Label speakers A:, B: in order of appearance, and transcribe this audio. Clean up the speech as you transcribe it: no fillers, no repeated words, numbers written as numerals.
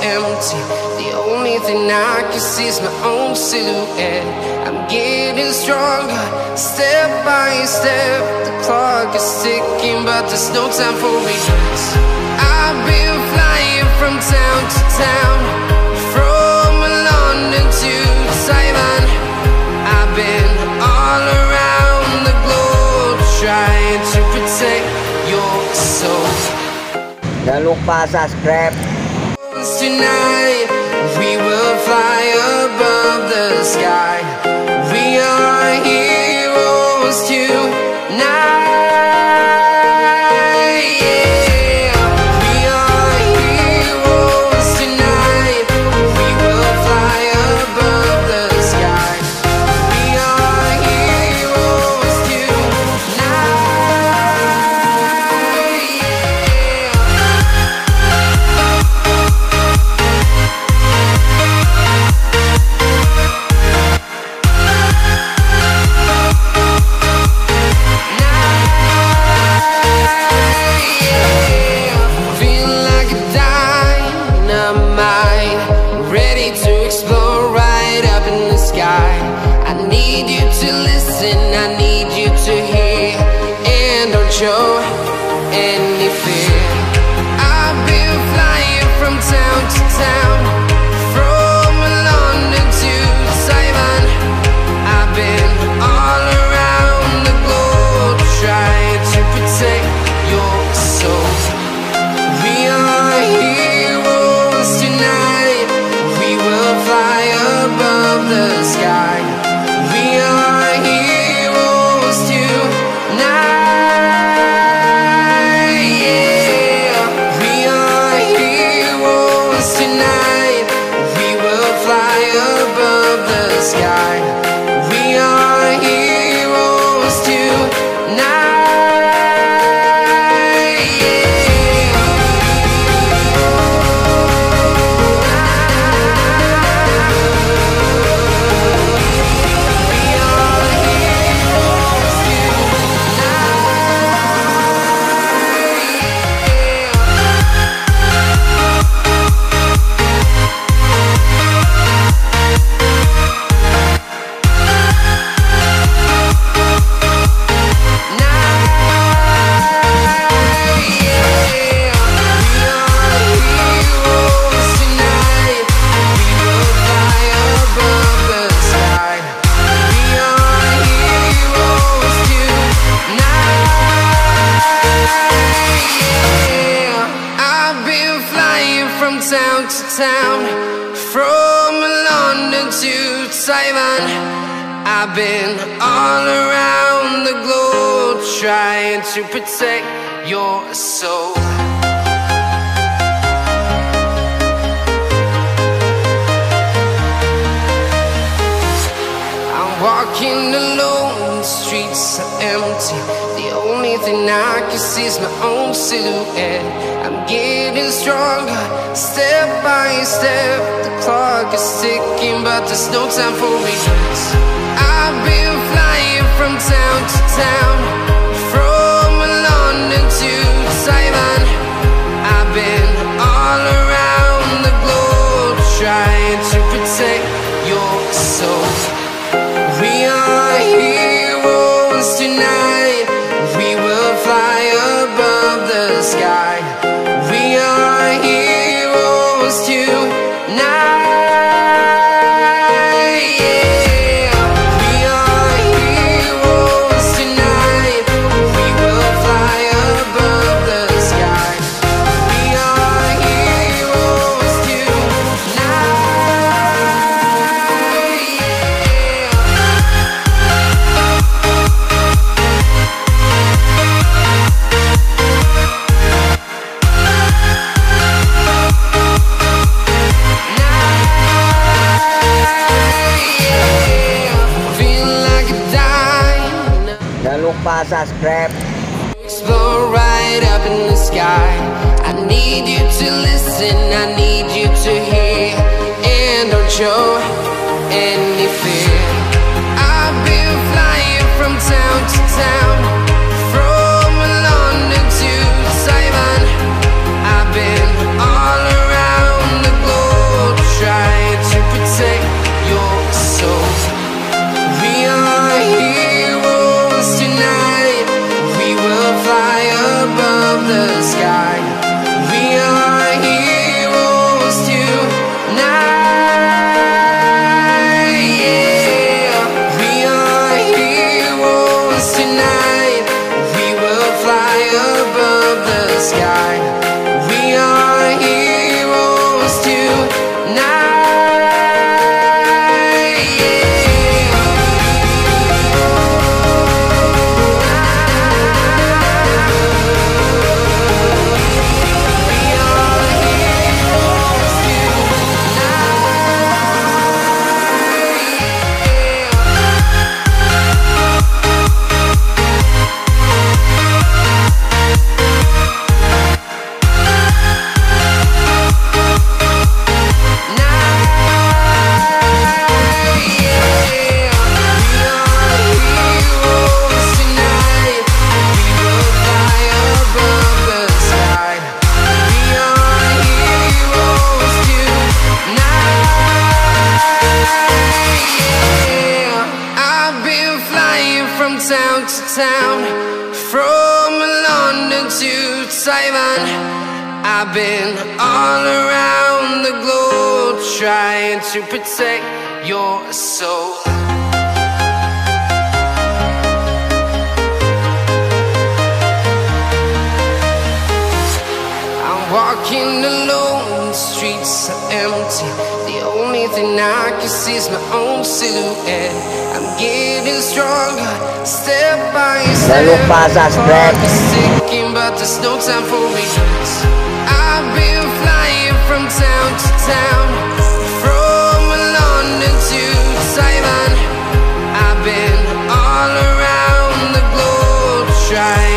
A: empty. The only thing I can see is my own silhouette. I'm getting stronger, step by step. The clock is ticking, but there's no time for regrets. I've been flying from town to town, from London to Taiwan. I've been all around the globe, trying to protect your soul.
B: Jangan lupa subscribe.
A: Tonight we will fly above the sky. We are heroes tonight. Yeah, we are heroes tonight. We will fly above the sky. We are heroes tonight. I need you to hear, and don't show any fear. I've been flying from town to town, from London to Taiwan. I've been all around the globe, trying to protect your soul. We are heroes tonight. We will fly above the sky. We are heroes tonight. Yeah, we are heroes tonight. We will fly above the sky. We are heroes tonight. Town to town, from London to Taiwan. I've been all around the globe, trying to protect your soul. I'm walking alone, the streets are empty. The only thing I can see is my own silhouette. I'm getting stronger, step by step. The clock is ticking, but there's no time for regrets. I've been flying from town to town, from London to Taiwan. I've been all around the globe, trying to protect your soul. We are heroes tonight. We will fly above the sky. We are heroes tonight. Yeah, we are heroes tonight. We will fly above the sky. We are heroes tonight.
B: Jangan lupa subscribe.
A: Explore right up in the sky. I need you to listen, I need you to hear, and don't show any fear. I've been flying from town to town, from London to Taiwan. I've been all around the globe. London to Taiwan. I've been all around the globe trying to protect your soul. I'm walking alone, the streets are empty. The only thing I can see is my own silhouette. I'm getting stronger, step by step.
B: Jangan lupa subscribe.
A: Clock is ticking, but there's no time for regrets. I've been flying from town to town, from London to Taiwan. I've been all around the globe trying